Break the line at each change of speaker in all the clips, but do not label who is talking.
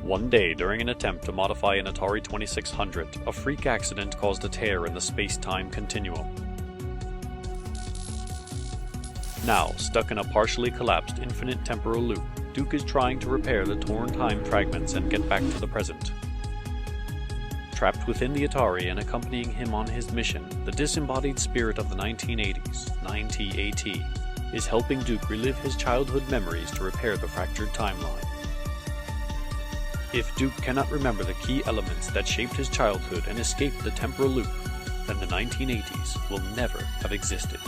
One day, during an attempt to modify an Atari 2600, a freak accident caused a tear in the space-time continuum. Now, stuck in a partially collapsed infinite temporal loop, Duke is trying to repair the torn time fragments and get back to the present. Trapped within the Atari and accompanying him on his mission, the disembodied spirit of the 1980s, 90AT, is helping Duke relive his childhood memories to repair the fractured timeline. If Duke cannot remember the key elements that shaped his childhood and escaped the temporal loop, then the 1980s will never have existed.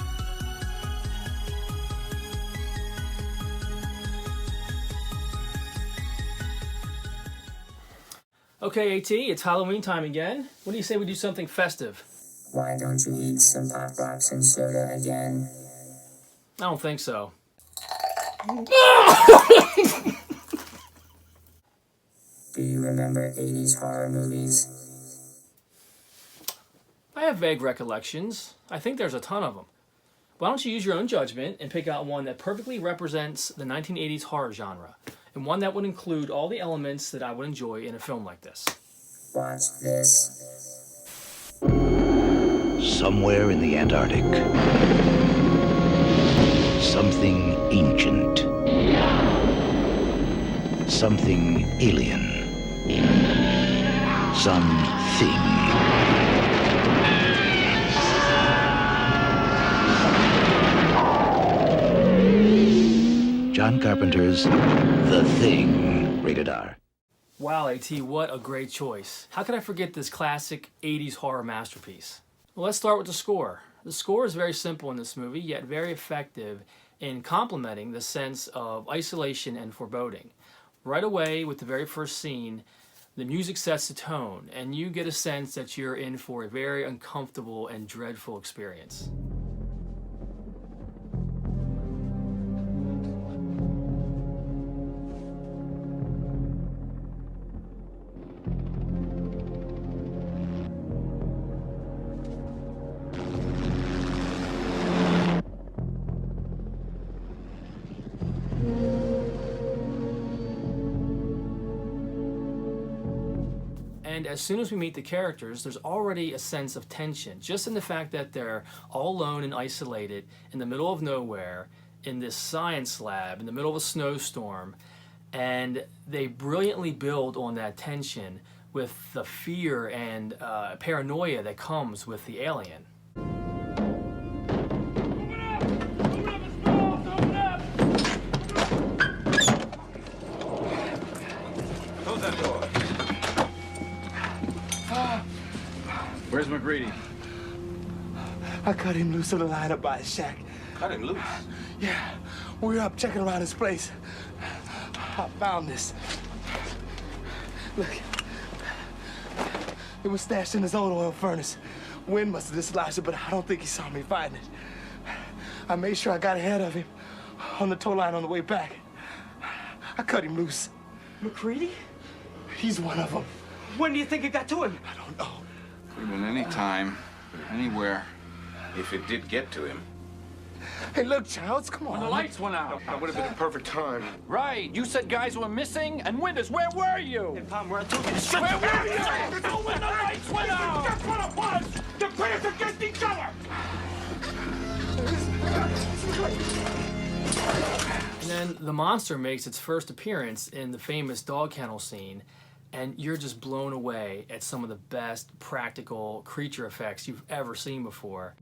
Okay, AT, it's Halloween time again. What do you say we do something festive?
Why don't you eat some Pop Rocks and soda again?
I don't think so.
Do you remember 80s horror movies?
I have vague recollections. I think there's a ton of them. Why don't you use your own judgment and pick out one that perfectly represents the 1980s horror genre, and one that would include all the elements that I would enjoy in a film like this.
Watch this.
Somewhere in the Antarctic, something ancient, something alien, something. John Carpenter's The Thing, rated R.
Wow, AT, what a great choice. How could I forget this classic 80s horror masterpiece? Well, let's start with the score. The score is very simple in this movie, yet very effective in complementing the sense of isolation and foreboding. Right away, with the very first scene, the music sets the tone, and you get a sense that you're in for a very uncomfortable and dreadful experience. And as soon as we meet the characters, there's already a sense of tension, just in the fact that they're all alone and isolated in the middle of nowhere, in this science lab, in the middle of a snowstorm, and they brilliantly build on that tension with the fear and paranoia that comes with the alien.
Close that door. Where's McGreedy?
I cut him loose on the line up by his shack.
Cut him loose.
Yeah, we were up checking around his place. I found this. Look. It was stashed in his own oil furnace. Wind must have dislodged it, but I don't think he saw me find it. I made sure I got ahead of him on the tow line on the way back. I cut him loose.
McCready?
He's one of them.
When do you think it got to him?
I don't know.
Could have been any time, anywhere, if it did get to him.
Hey, look, Childs, come on.
When the lights went out.
That would have been a perfect time.
Right. You said guys were missing, and Winters, where were you? Hey, Tom, where I told you to shut Where were you? It's when the lights went out. That's what it was. The players against each other.
And then the monster makes its first appearance in the famous dog kennel scene, and you're just blown away at some of the best practical creature effects you've ever seen before.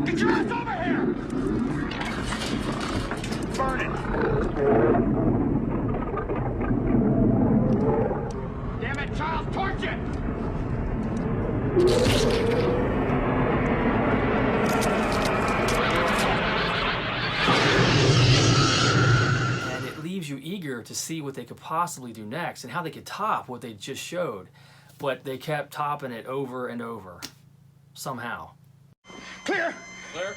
Get your ass over here! Burn it! Damn it, Charles, torch it!
And it leaves you eager to see what they could possibly do next and how they could top what they just showed. But they kept topping it over and over, somehow.
Clear!
Clear.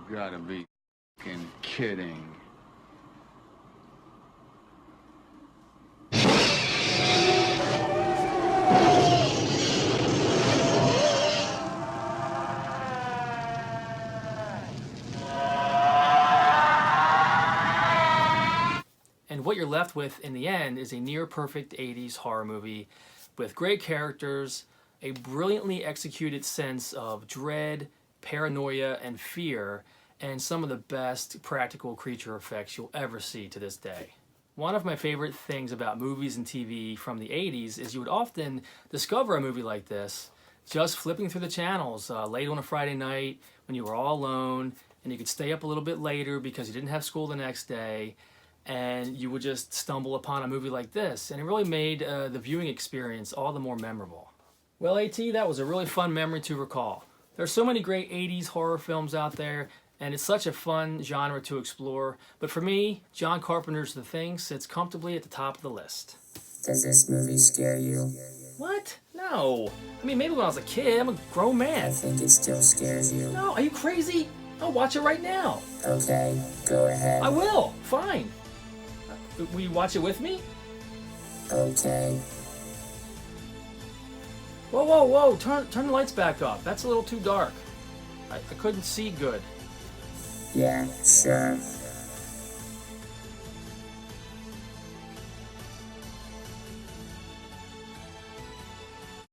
You gotta be f***ing kidding.
And what you're left with in the end is a near-perfect 80s horror movie with great characters, a brilliantly executed sense of dread, paranoia, and fear, and some of the best practical creature effects you'll ever see to this day. One of my favorite things about movies and TV from the 80s is you would often discover a movie like this just flipping through the channels late on a Friday night when you were all alone and you could stay up a little bit later because you didn't have school the next day, and you would just stumble upon a movie like this, and it really made the viewing experience all the more memorable. Well, AT, that was a really fun memory to recall. There's so many great 80s horror films out there, and it's such a fun genre to explore. But for me, John Carpenter's The Thing sits comfortably at the top of the list.
Does this movie scare you?
What? No. I mean, maybe when I was a kid. I'm a grown
I
man.
think it still scares you.
No, are you crazy? I'll watch it right now.
Okay, go ahead.
I will. Fine. Will you watch it with me?
Okay.
Whoa, whoa, whoa. Turn the lights back up. That's a little too dark. I couldn't see good.
Yeah, sure.